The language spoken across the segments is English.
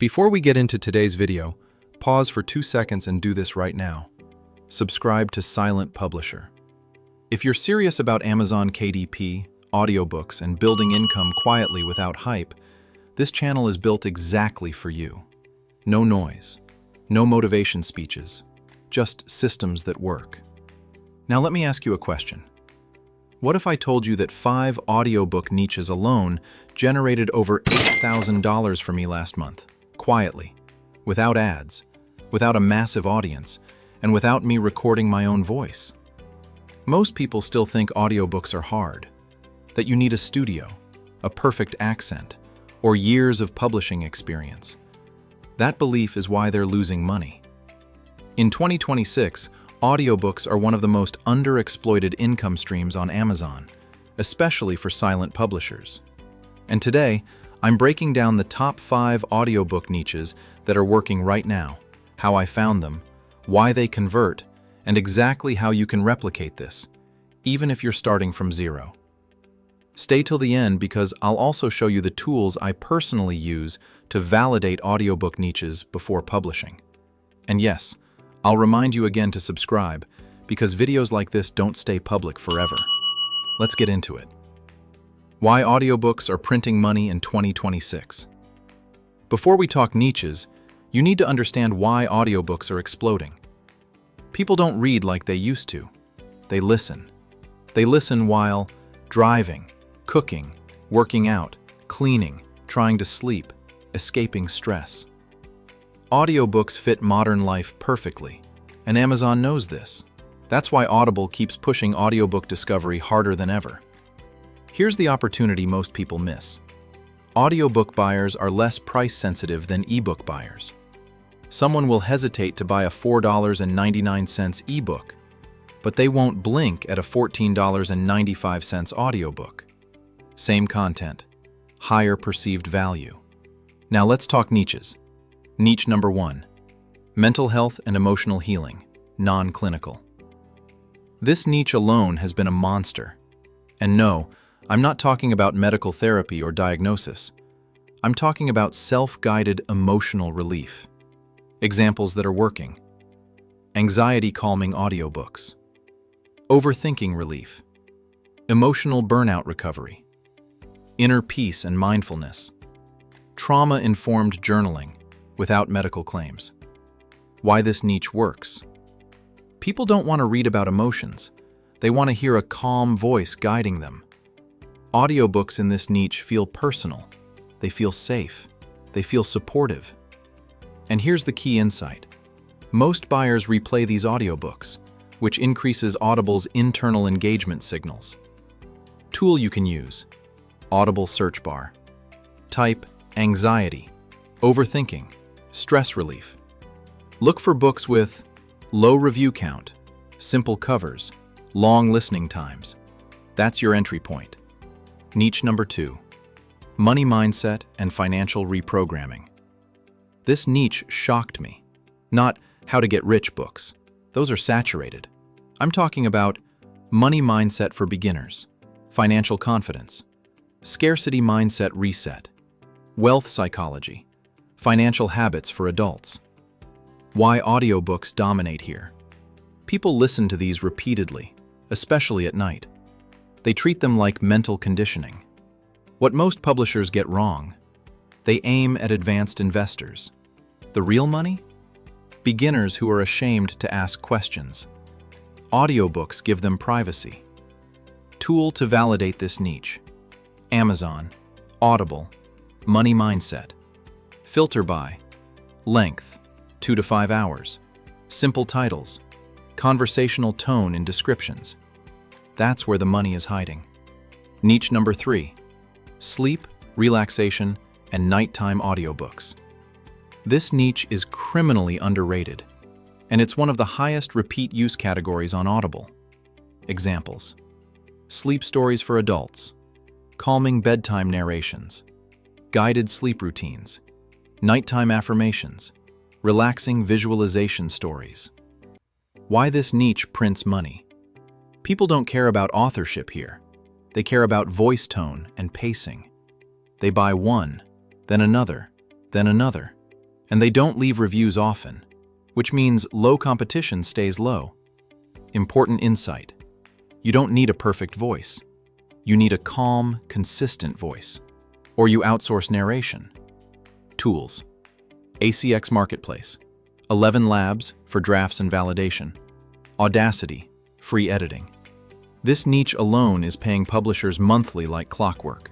Before we get into today's video, pause for 2 seconds and do this right now. Subscribe to Silent Publisher. If you're serious about Amazon KDP, audiobooks, and building income quietly without hype, this channel is built exactly for you. No noise, no motivation speeches, just systems that work. Now let me ask you a question. What if I told you that 5 audiobook niches alone generated over $8,000 for me last month, quietly, without ads, without a massive audience, and without me recording my own voice? Most people still think audiobooks are hard, that you need a studio, a perfect accent, or years of publishing experience. That belief is why they're losing money. In 2026, audiobooks are one of the most underexploited income streams on Amazon, especially for silent publishers. And today, I'm breaking down the top 5 audiobook niches that are working right now, how I found them, why they convert, and exactly how you can replicate this, even if you're starting from zero. Stay till the end because I'll also show you the tools I personally use to validate audiobook niches before publishing. And yes, I'll remind you again to subscribe because videos like this don't stay public forever. Let's get into it. Why audiobooks are printing money in 2026. Before we talk niches, you need to understand why audiobooks are exploding. People don't read like they used to. They listen. They listen while driving, cooking, working out, cleaning, trying to sleep, escaping stress. Audiobooks fit modern life perfectly, and Amazon knows this. That's why Audible keeps pushing audiobook discovery harder than ever. Here's the opportunity most people miss. Audiobook buyers are less price-sensitive than ebook buyers. Someone will hesitate to buy a $4.99 ebook, but they won't blink at a $14.95 audiobook. Same content, higher perceived value. Now let's talk niches. Niche number 1, mental health and emotional healing, non-clinical. This niche alone has been a monster. And no, I'm not talking about medical therapy or diagnosis. I'm talking about self-guided emotional relief. Examples that are working: anxiety calming audiobooks, overthinking relief, emotional burnout recovery, inner peace and mindfulness, trauma-informed journaling without medical claims. Why this niche works. People don't want to read about emotions. They want to hear a calm voice guiding them. Audiobooks in this niche feel personal. They feel safe. They feel supportive. And here's the key insight. Most buyers replay these audiobooks, which increases Audible's internal engagement signals. Tool you can use: Audible search bar. Type anxiety, overthinking, stress relief. Look for books with low review count, simple covers, long listening times. That's your entry point. Niche number 2, money mindset and financial reprogramming. This niche shocked me. Not how to get rich books. Those are saturated. I'm talking about money mindset for beginners, financial confidence, scarcity mindset reset, wealth psychology, financial habits for adults. Why audiobooks dominate here. People listen to these repeatedly, especially at night. They treat them like mental conditioning. What most publishers get wrong: they aim at advanced investors. The real money? Beginners who are ashamed to ask questions. Audiobooks give them privacy. Tool to validate this niche: Amazon, Audible, money mindset. Filter by length, 2 to 5 hours, simple titles, conversational tone in descriptions. That's where the money is hiding. Niche number 3, sleep, relaxation, and nighttime audiobooks. This niche is criminally underrated, and it's one of the highest repeat use categories on Audible. Examples: sleep stories for adults, calming bedtime narrations, guided sleep routines, nighttime affirmations, relaxing visualization stories. Why this niche prints money. People don't care about authorship here. They care about voice tone and pacing. They buy one, then another, then another, And they don't leave reviews often, which means low competition stays low. Important insight. You don't need a perfect voice. You need a calm, consistent voice. Or you outsource narration. Tools. ACX Marketplace. 11 Labs for drafts and validation. Audacity, free editing. This niche alone is paying publishers monthly like clockwork.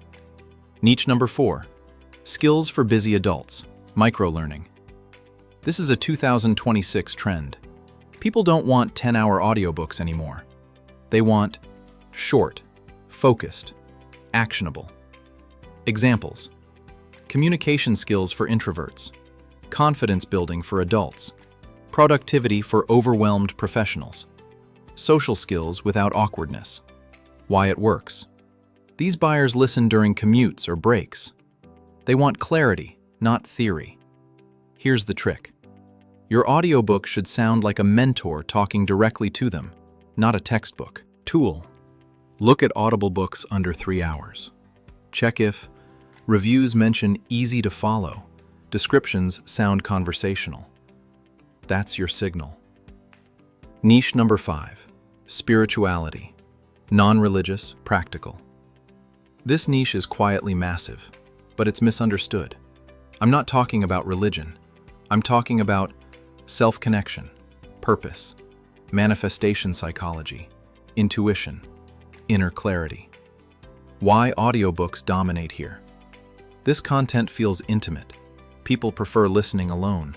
Niche number 4. Skills for busy adults. Microlearning. This is a 2026 trend. People don't want 10-hour audiobooks anymore. They want short, focused, actionable. Examples: communication skills for introverts, confidence building for adults, productivity for overwhelmed professionals, social skills without awkwardness. Why it works. These buyers listen during commutes or breaks. They want clarity, not theory. Here's the trick. Your audiobook should sound like a mentor talking directly to them, not a textbook. Tool. Look at Audible books under 3 hours. Check if reviews mention easy to follow, descriptions sound conversational. That's your signal. Niche number 5. Spirituality. Non-religious, practical. This niche is quietly massive, but it's misunderstood. I'm not talking about religion. I'm talking about self-connection, purpose, manifestation psychology, intuition, inner clarity. Why audiobooks dominate here? This content feels intimate. People prefer listening alone.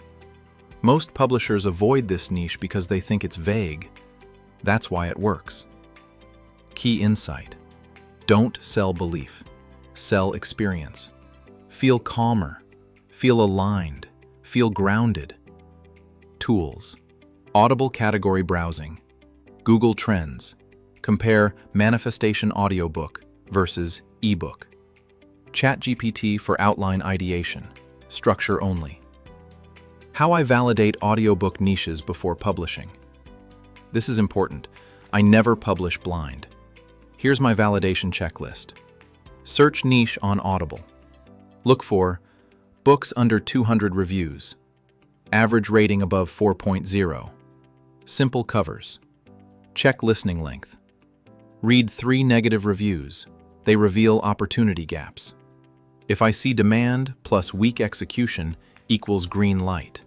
Most publishers avoid this niche because they think it's vague. That's why it works. Key insight. Don't sell belief. Sell experience. Feel calmer. Feel aligned. Feel grounded. Tools. Audible category browsing. Google Trends. Compare manifestation audiobook versus ebook. ChatGPT for outline ideation. Structure only. How I validate audiobook niches before publishing. This is important. I never publish blind. Here's my validation checklist. Search niche on Audible. Look for books under 200 reviews. Average rating above 4.0. Simple covers. Check listening length. Read 3 negative reviews. They reveal opportunity gaps. If I see demand plus weak execution equals green light.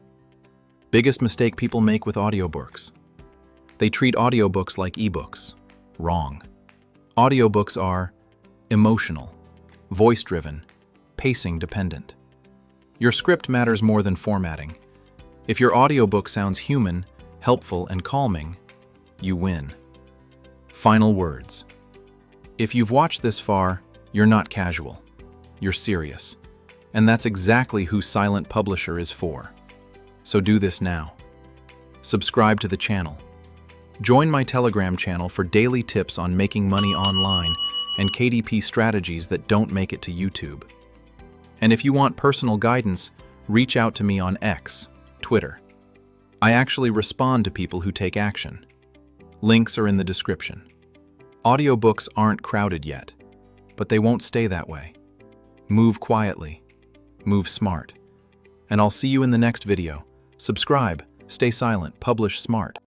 Biggest mistake people make with audiobooks. They treat audiobooks like ebooks. Wrong. Audiobooks are emotional, voice-driven, pacing-dependent. Your script matters more than formatting. If your audiobook sounds human, helpful, and calming, you win. Final words. If you've watched this far, you're not casual. You're serious. And that's exactly who Silent Publisher is for. So do this now. Subscribe to the channel. Join my Telegram channel for daily tips on making money online and KDP strategies that don't make it to YouTube. And if you want personal guidance, reach out to me on X, Twitter. I actually respond to people who take action. Links are in the description. Audiobooks aren't crowded yet, but they won't stay that way. Move quietly. Move smart. And I'll see you in the next video. Subscribe, stay silent, publish smart.